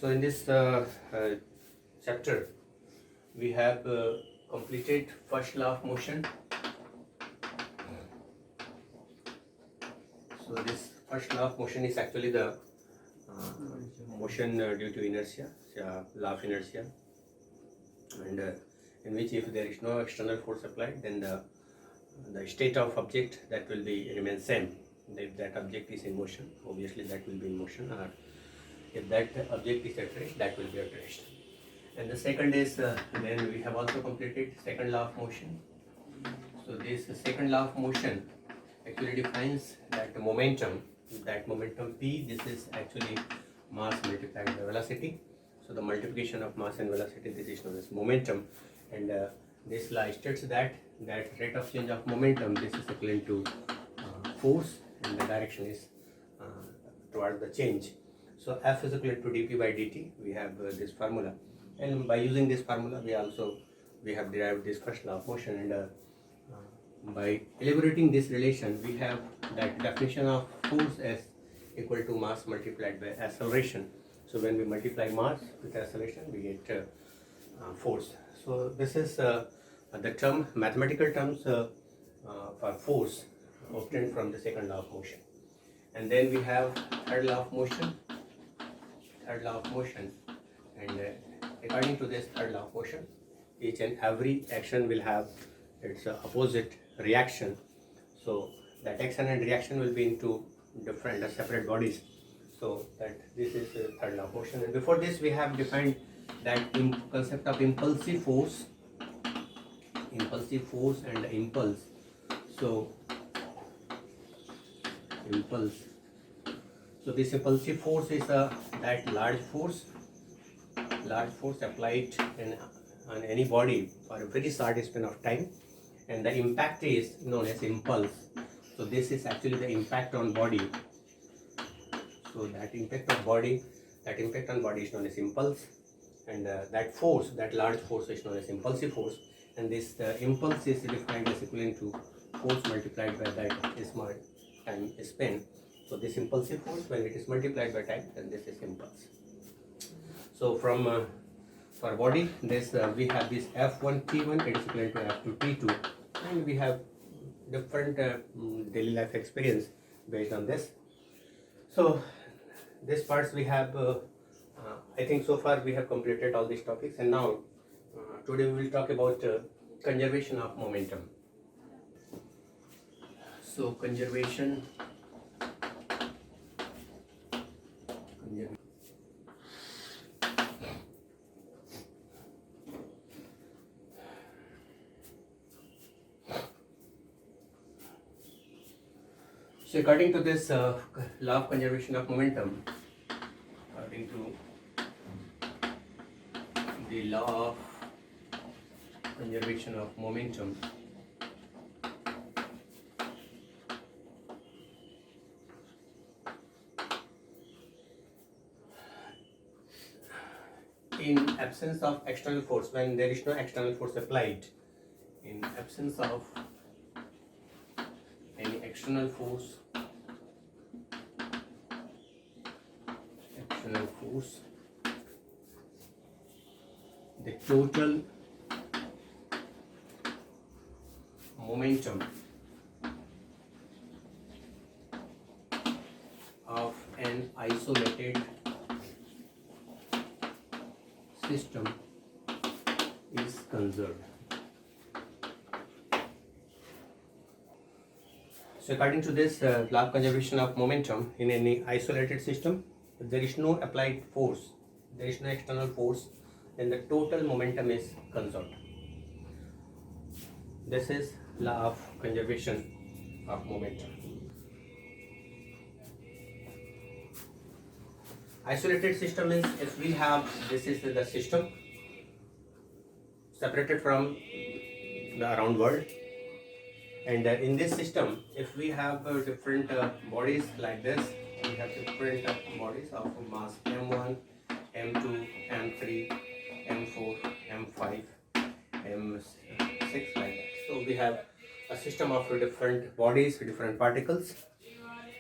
So in this chapter, we have completed first law of motion. So this first law of motion is actually the motion due to inertia, law of inertia, and in which if there is no external force applied, then the state of object that will be remain same. If that object is in motion, obviously that will be in motion, or if that object is at rest, that will be at rest. And the second is then we have also completed second law of motion. So this second law of motion actually defines that the momentum P, this is actually mass multiplied by velocity. So the multiplication of mass and velocity, this is known as momentum, and this law states that rate of change of momentum, this is equivalent to force, and the direction is towards the change. So F is equivalent to dP by dt. We have this formula, and by using this formula we have derived this first law of motion, and by elaborating this relation, we have that definition of force as equal to mass multiplied by acceleration. So when we multiply mass with acceleration, we get force. So this is the term, mathematical terms for force obtained from the second law of motion. And then we have third law of motion. And according to this third law of motion, each and every action will have its opposite reaction. So that action and reaction will be into different separate bodies. So that this is the third law of motion. And before this, we have defined that concept of impulsive force and impulse. So impulse. So this impulsive force is that large force applied on any body for a very short span of time, and the impact is known as impulse. So this is actually the impact on body. So that impact on body is known as impulse, and that large force is known as impulsive force. And this impulse is defined as equivalent to force multiplied by that small time span. So this impulsive force, when it is multiplied by time, then this is impulse. So from for body, this we have this F1 T1, it is equivalent to F2 T2, and we have different daily life experience based on this. So this parts we have I think so far we have completed all these topics, and now today we will talk about conservation of momentum. So conservation. So according to this law of conservation of momentum, according to the law of conservation of momentum, in absence of external force, when there is no external force applied, in absence of any external force, the total momentum of an isolated system is conserved. So according to this law of conservation of momentum, in any isolated system, if there is no applied force, there is no external force, then the total momentum is conserved. This is law of conservation of momentum. Isolated system means if we have, this is the system separated from the around world, and in this system, if we have different bodies like this, we have different bodies of mass M1, M2, M3, M4, M5, M6, like that. So we have a system of different bodies, different particles,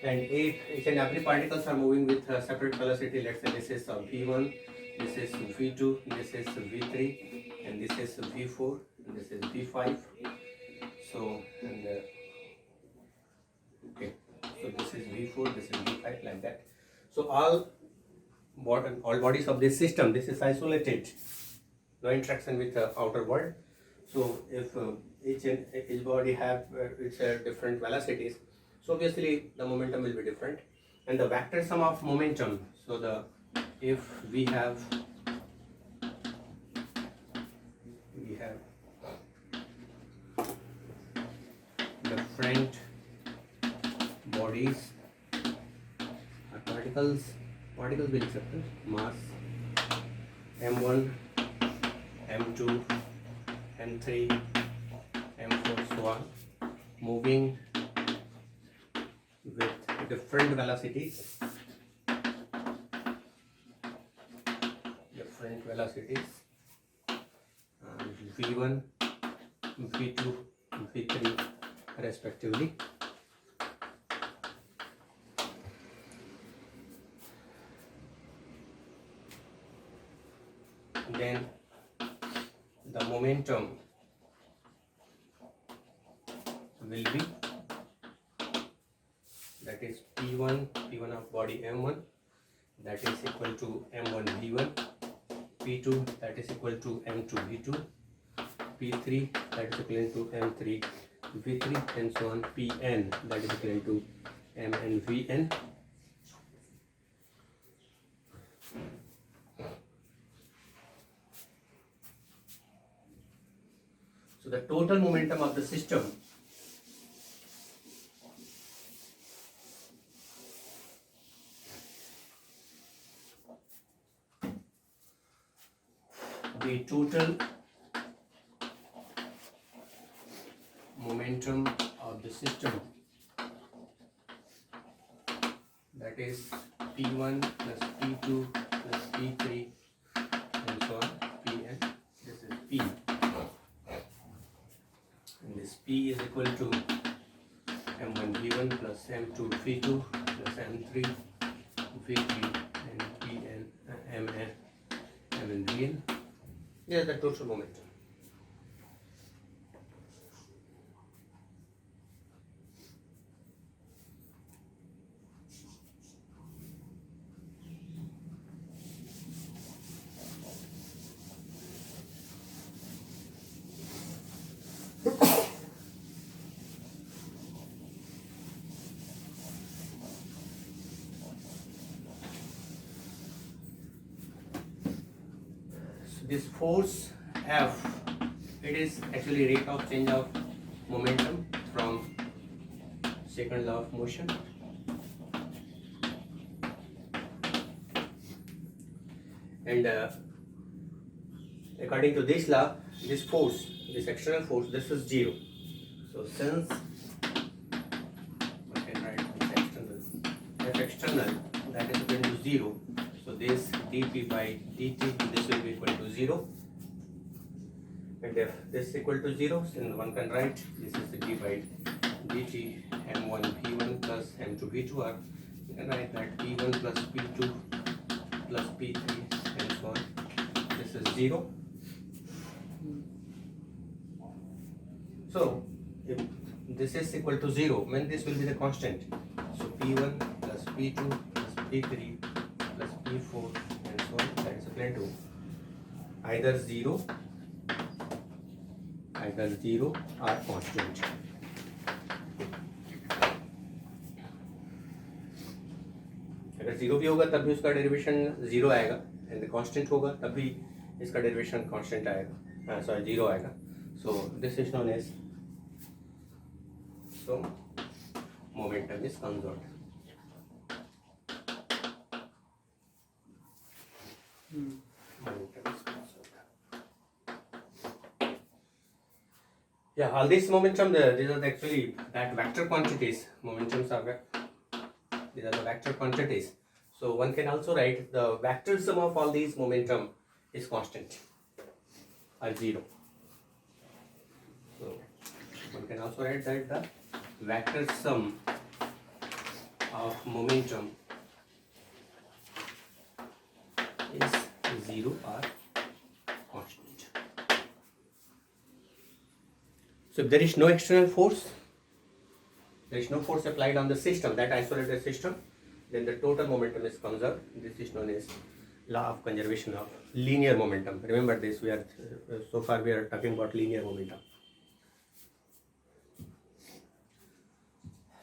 and each and every particles are moving with separate velocity. Let's say this is V1, this is V2, this is V3, and this is V4, and this is V5. So and okay, so this is V4, this is V5, like that. So all bodies of this system, this is isolated, no interaction with the outer world. So if each body have its different velocities, so obviously the momentum will be different, and the vector sum of momentum. So the if we have different bodies or particles will accept mass m1, m2, m3, m4, so on, moving with different velocities, v1, v2, v3 respectively. Then the momentum will be, that is P1 of body M1, that is equal to M1 V1, P2 that is equal to M2 V2, P3 that is equal to M3 V3, and so on, Pn that is equal to Mn Vn. So the total momentum of the system that is P1 plus P2 plus P3 and so on, Pn, this is P, and this P is equal to M1 V1 plus M2 V2 plus M3 V3 and Pn, Mn Vn. This is the total momentum. This force F, it is actually rate of change of momentum from second law of motion. And according to this law, this force, this external force, this is 0. So since I can write this external, F external, that is equal to 0. So this dp by dt, this will be equal to 0. And if this is equal to 0, then one can write this is the d by dt m1 v1 plus m2 v2, or you can write that p1 plus p2 plus p3 and so on. This is 0. So if this is equal to 0, then this will be the constant. So p1 plus p2 plus p3 plus p4 and so on, that is equal to either 0 or constant. अगर 0 भी होगा तब भी उसका derivation 0 आएगा, and constant होगा तब भी इसका डेरिवेशन कांस्टेंट आएगा, सॉरी 0 आएगा. So this is known as, so momentum is conserved. Momentum is conserved. Yeah, all this momentum, these are actually that vector quantities. Momentums are these are the vector quantities. So one can also write the vector sum of all these momentum is constant or 0. So one can also write that the vector sum of momentum is 0 are constant. So if there is no external force, there is no force applied on the system, that isolated system, then the total momentum is conserved. This is known as law of conservation of linear momentum. Remember this, we are so far we are talking about linear momentum.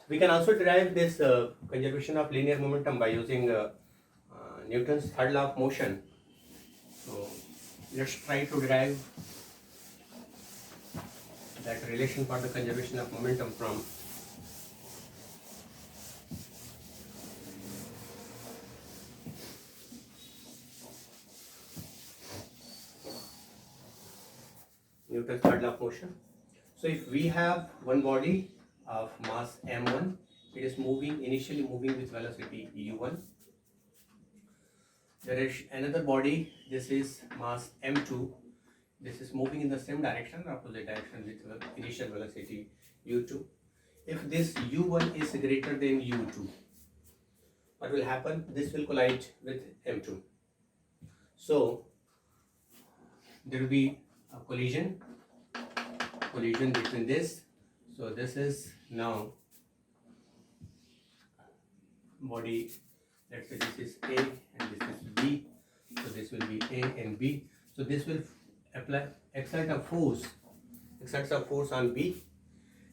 We can also derive this conservation of linear momentum by using Newton's third law of motion. So let's try to derive that relation for the conservation of momentum from Newton's third law of motion. So if we have one body of mass m1, it is initially moving with velocity u1. There is another body, this is mass m2, this is moving in the same direction, opposite direction, with initial velocity u2. If this u1 is greater than u2, what will happen? This will collide with m2. So there will be a collision between this. So this is now body, let's say this is A and this is B. So this will be A and B. So this will exert a force on B,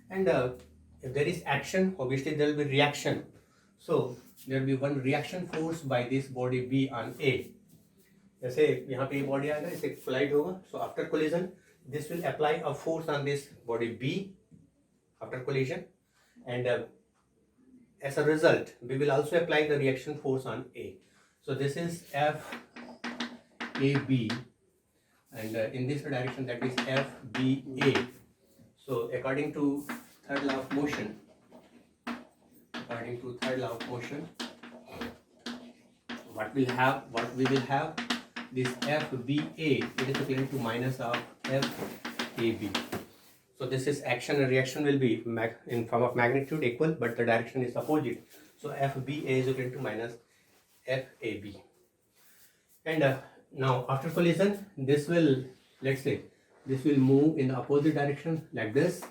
and if there is action, obviously there will be reaction. So there will be one reaction force by this body B on A. जैसे यहाँ पे body आएगा, इसे collide होगा. So after collision, this will apply a force on this body B after collision, and as a result, we will also apply the reaction force on A. So this is FAB, and in this direction, that is FBA. So according to third law of motion, what we will have, this FBA, it is equivalent to minus of FAB. So this is action and reaction will be in form of magnitude equal, but the direction is opposite. So FBA is equal to minus FAB. And now after collision, this will, let's say, this will move in the opposite direction like this.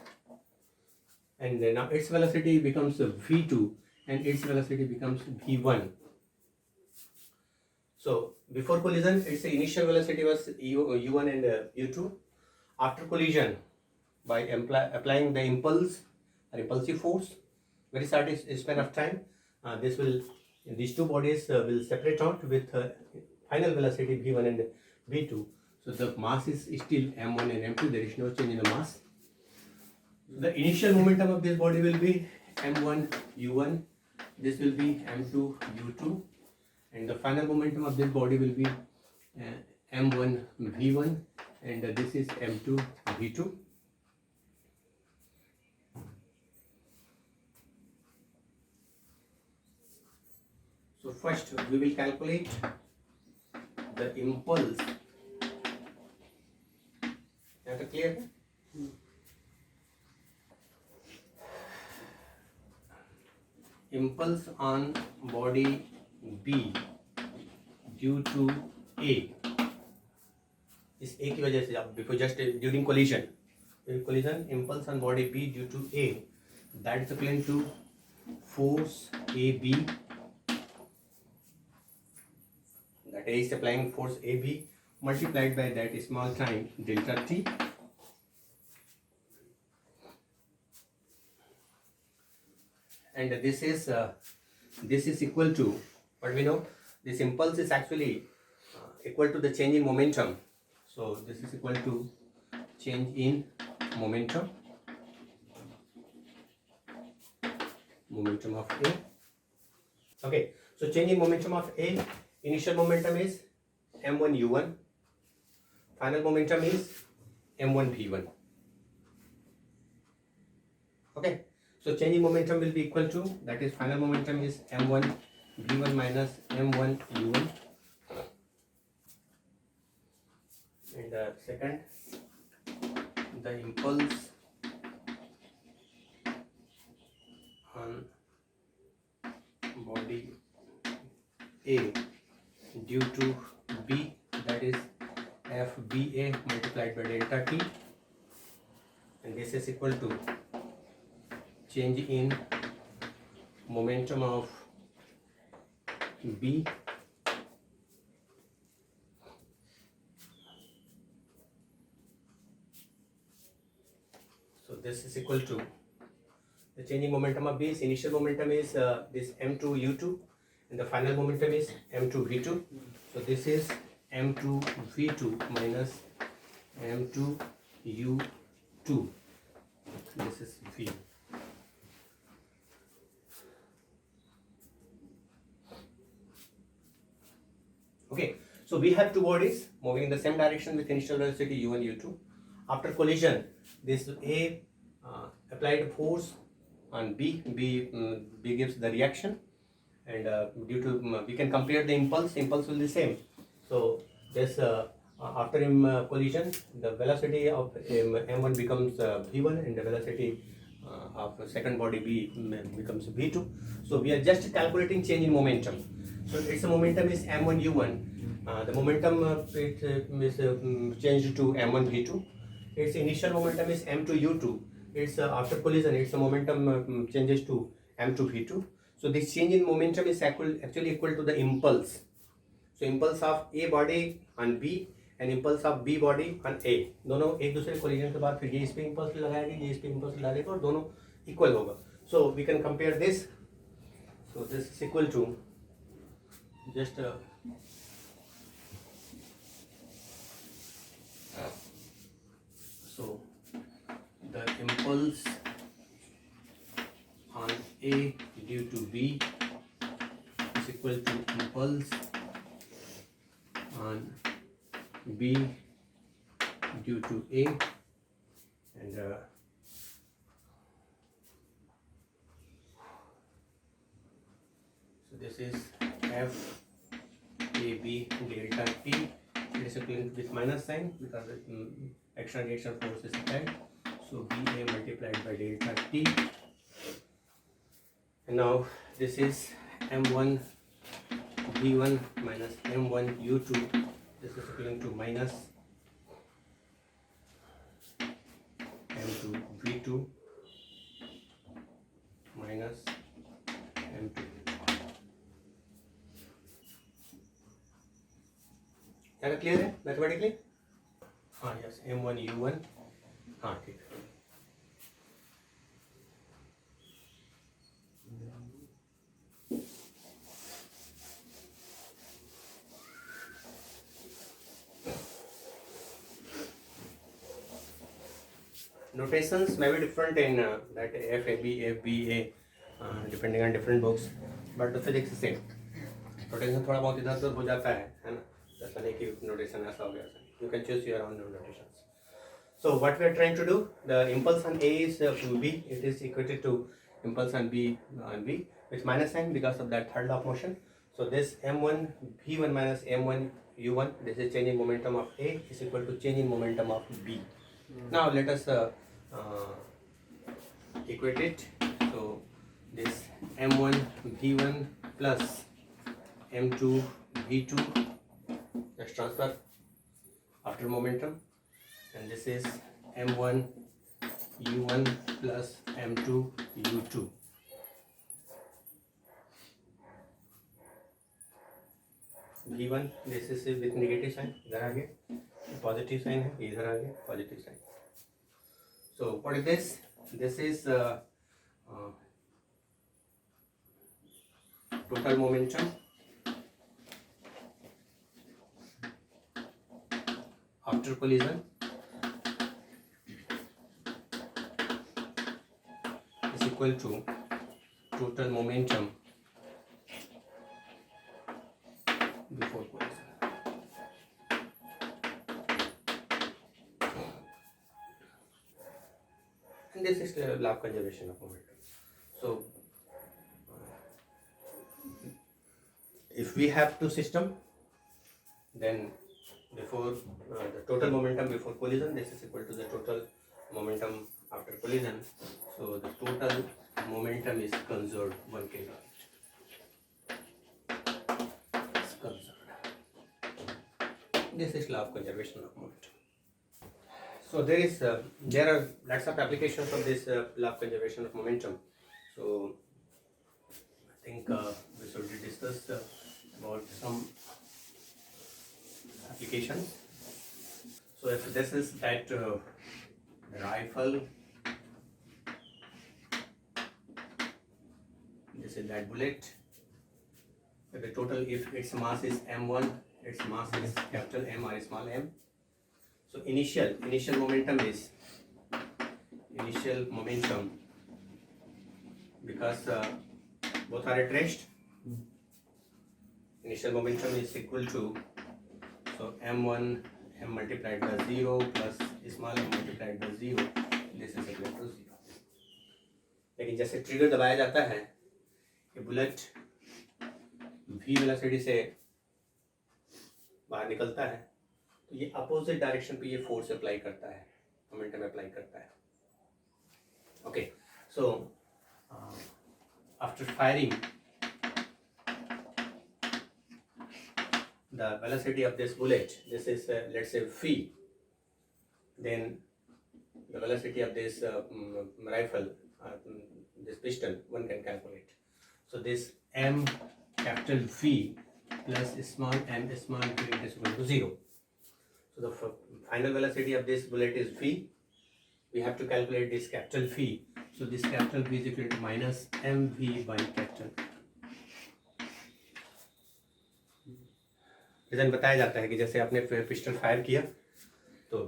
And now its velocity becomes V2 and its velocity becomes V1. So before collision, its initial velocity was U1 and U2. After collision, by applying the impulsive force, very short span of time, these two bodies will separate out with final velocity V1 and V2. So the mass is still m1 and m2. There is no change in the mass. The initial momentum of this body will be m1 u1. This will be m2 u2, and the final momentum of this body will be m1 v1, and this is m2 v2. So first we will calculate the impulse. Is that clear? Impulse on body B due to A. इस A की वजह से आप before just during collision, impulse on body B due to A, that is equivalent to force AB. That A is applying force AB multiplied by that small time delta T. And this is equal to what we know. This impulse is actually equal to the change in momentum. So this is equal to change in momentum of A. Okay, so change in momentum of A. Initial momentum is m1 u1. Final momentum is m1 v1. Okay. So change in momentum will be equal to, that is final momentum is m1 v1 minus m1 u1, and second, the impulse on body A due to B, that is FBA multiplied by delta t, and this is equal to change in momentum of B so this is equal to the changing momentum of B is initial momentum is this m2 u2 and the final momentum is m2 v2. So this is m2 v2 minus m2 u2. This is v. Okay, so we have two bodies moving in the same direction with initial velocity u1 u2. After collision, this A applied force on B gives the reaction, and due to we can compare the impulse will be the same. So this after collision, the velocity of m1 becomes v1 and the velocity of the second body B becomes v2. So we are just calculating change in momentum. So its momentum is m1 u1. The momentum is changed to m1 v2. Its initial momentum is m2 u2. It's after collision, its momentum changes to m2 v2. So this change in momentum is actually equal to the impulse. So impulse of A body on B and impulse of B body on A, दोनों एक दूसरे collision के बाद फिर ये इस पे impulse लगाएगी, ये इस पे impulse लगाएगा और दोनों equal होगा. So we can compare this. So this is equal to just so the impulse on A due to B is equal to impulse on B due to A, and so this is F A B delta T. It is equivalent with minus sign because extra reaction force is applied. So BA multiplied by delta T, and now this is M1 V1 minus M1 U2. This is equivalent to minus M2 V2 minus M2. क्या clear है mathematically? हाँ yes M1 U1 हाँ ठीक है. Notations may be different in that FAB, FBA depending on different books, but the physics is same. Notation थोड़ा बहुत इधर उधर हो जाता है ना, ऐसा नहीं कि notation ऐसा हो गया. You can choose your own notations. So what we are trying to do, the impulse on A is B, it is equated to impulse on B with minus sign because of that third law of motion. So this M1 V1 minus M1 U1, this is change in momentum of A is equal to change in momentum of B. Now let us equate it. So this M1 V1 plus M2 V2, let's transfer after momentum, and this is M1 U1 plus M2 U2. V1 this is with negative sign, इधर आ गया, positive sign है, इधर आ गया, positive sign. So what is this? This is total momentum after collision is equal to total momentum before collision. And this is the law of conservation of momentum. So if we have two systems, then before the total momentum before collision, this is equal to the total momentum after collision. So the total momentum is conserved, one can it's conserved. This is law of conservation of momentum. So there are lots of applications of this law of conservation of momentum. So I think we should discuss about some applications. So if this is that rifle, this is that bullet. The total, if its mass is m1, its mass is capital M or small m. So initial momentum is because both are at rest. Initial momentum is equal to, so m1 m multiplied by 0 plus small m multiplied by 0. This is equal to 0. लेकिन जैसे trigger दबाया जाता है, ये bullet v velocity से बाहर निकलता है, तो ये अपोजिट डायरेक्शन पे ये फोर्स अप्लाई करता है, मोमेंटम अप्लाई करता है. Okay, so after firing the velocity of this bullet, this is let's say phi, then the velocity of this rifle, this pistol, one can calculate. So this m capital phi plus small m small p is equal to 0. So the final velocity of this bullet is phi. We have to calculate this capital phi. So this capital P is equal to minus mv by capital. Reason बताया जाता है कि जैसे आपने pistol fire किया, तो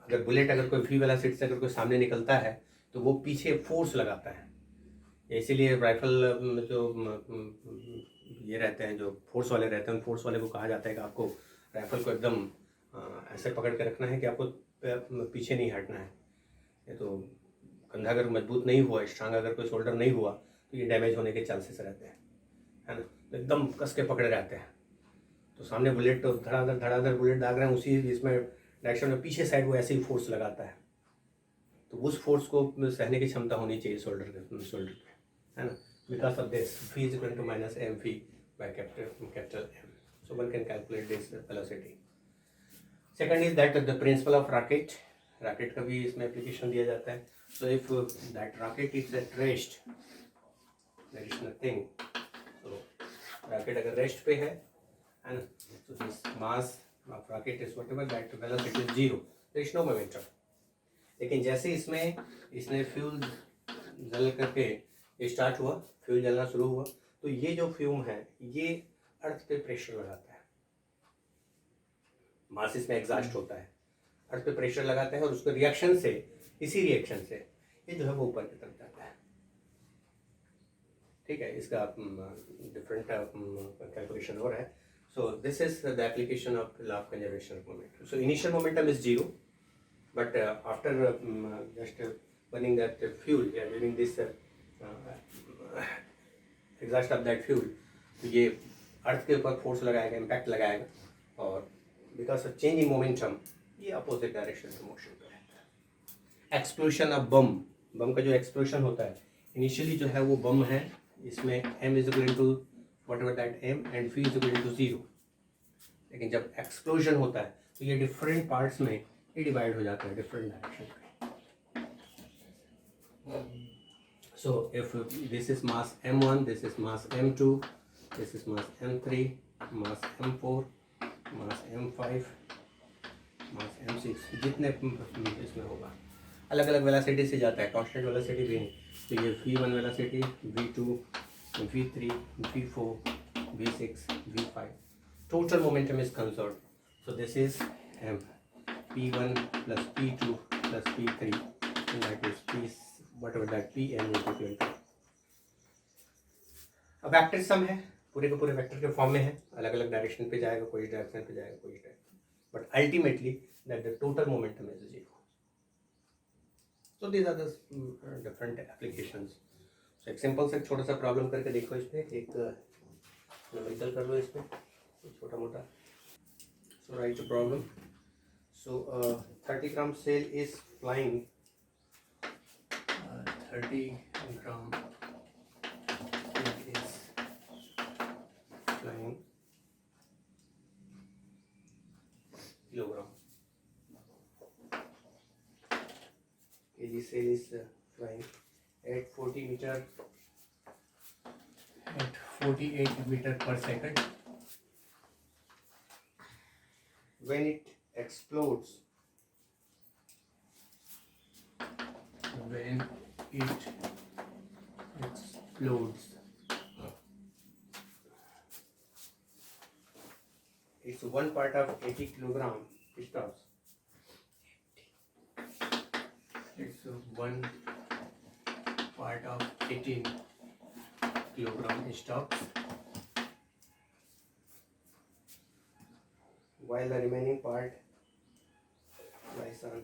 अगर bullet अगर कोई v वेलोसिटी से अगर कोई सामने निकलता है तो वो पीछे फोर्स लगाता है. इसीलिए राइफल जो ये रहते हैं, जो फोर्स वाले रहते हैं, उन फोर्स वाले को कहा जाता है कि आपको राइफल को एकदम ऐसे पकड़ के रखना है कि आपको पीछे नहीं हटना है. ये तो कंधा अगर मजबूत नहीं हुआ, स्ट्रांग अगर कोई शोल्डर नहीं हुआ, तो ये डैमेज होने के चांसेस रहते हैं, है ना. तो एकदम कस के पकड़े रहते हैं. तो सामने बुलेट तो धड़ाधड़ बुलेट दाग रहे हैं, उसी इसमें डायरेक्शन में पीछे साइड वो ऐसे ही फोर्स लगाता है. तो उस फोर्स को सहने की क्षमता होनी चाहिए शोल्डर पे, है ना. Because of this v is equal to minus M v by capital m. So one can calculate this velocity. Second is that the principle of rocket का भी इसमें एप्लीकेशन दिया जाता है. So if that rocket is at rest, there is nothing. So rocket अगर rest पे है ना, so this mass of rocket is whatever, that velocity is 0, there is no momentum. लेकिन जैसे इसने फ्यूल जल करके स्टार्ट हुआ, फ्यूल जलना शुरू हुआ, तो ये जो फ्यूम है ये अर्थ पे प्रेशर लगाता है. मास इसमें एग्जॉस्ट होता है, अर्थ पे प्रेशर लगाता है, और उसके रिएक्शन से, इसी रिएक्शन से ये जो है वो ऊपर की तरफ जाता है. ठीक है, इसका डिफरेंट कैलकुलेशन हो रहा है. So this is the application of law of conservation of momentum. So initial momentum is 0, but after just burning that fuel, giving this exhaust of that fuel, तो ये अर्थ के ऊपर फोर्स लगाएगा, इम्पैक्ट लगाएगा, और because of change in momentum ये opposite direction में motion पे रहता है. एक्सप्लोशन ऑफ बम का जो एक्सप्लोशन होता है, इनिशियली जो है वो बम है, इसमें m is equal to whatever that m and v is equal to 0. लेकिन जब एक्सप्लोजन होता है तो ये डिफरेंट पार्ट्स में ये डिवाइड हो जाता है, डिफरेंट डायरेक्शन पे. So if this is mass m1, this is mass m2, this is mass m3, mass m4, mass m5, mass m6, जितने इसमें होगा अलग अलग वेलोसिटी से जाता है, कांस्टेंट वेलोसिटी भी नहीं. तो ये v1 velocity, v2, v3, v4, v6, v5. Total momentum is conserved. So this is m, p1 plus p2 plus p3, and that is p, whatever that pm is equal to. अब vector sum है, पूरे के पूरे vector के form में है, अलग अलग डायरेक्शन पे जाएगा, कोई डायरेक्शन पे जाएगा, कोई direction, but ultimately that the total momentum is 0. So these are the different applications. So एक सिंपल से छोटा सा प्रॉब्लम करके देखो. इस पर एक न्यूमेरिकल कर लो, इसमें छोटा मोटा. So right the problem. So 30 gram sale is flying, 30 gram is flying tail is flying at 48 meter per second. When it explodes, it's one part of 80 kilogram stops. It's one part of 18 kilogram stops, while the remaining part lies on.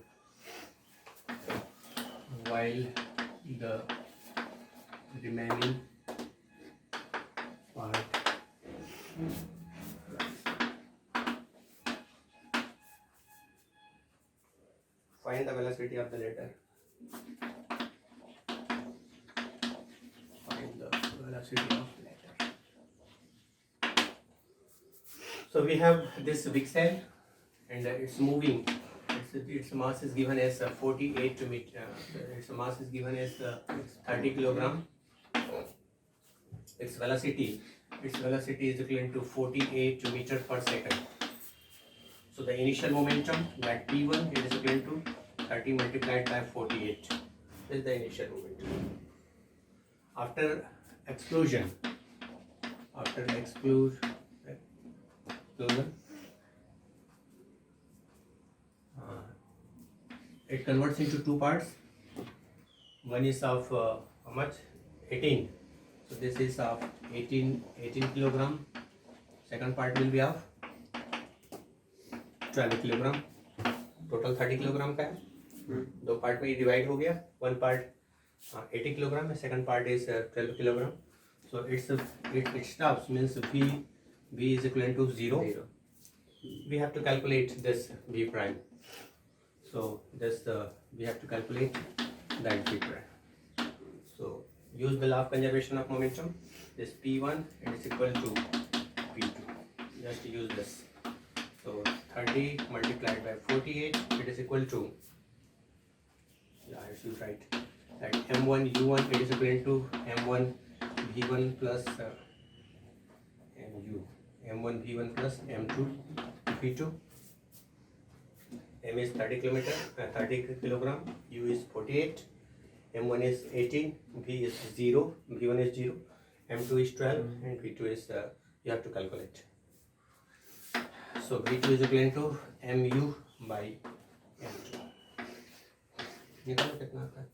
While the remaining part find the velocity of the latter. Find the velocity of latter. So we have this big cell and it's moving. Its mass is given as 48 meter. Its mass is given as 30 kilogram. Its velocity is equivalent to 48 meter per second. So the initial momentum, that P1, it is equivalent to 30 multiplied by 48. This is the initial momentum. After explosion, it converts into two parts. One is of how much? 18. So this is of 18 kilogram. Second part will be of 12 kilogram. Total 30 kilogram का है. दो part में divide हो गया. One part 80 kilogram है, second part is 12 kilogram. So it stops means v is equivalent to 0. We have to calculate this v prime. So this we have to calculate that v prime. So use the law of conservation of momentum. This p1 it is equal to p2. Just use this. So 30 multiplied by 48, it is equal to, I should write that m1 u1 it is equivalent to m1 v1 plus mu, m1 v1 plus m2 v2. M is 30 kilogram, u is 48, m1 is 18, v is 0, v1 is 0, m2 is 12, and v2 is you have to calculate. So v2 is equivalent to mu by m2. निकालो कितना आता है.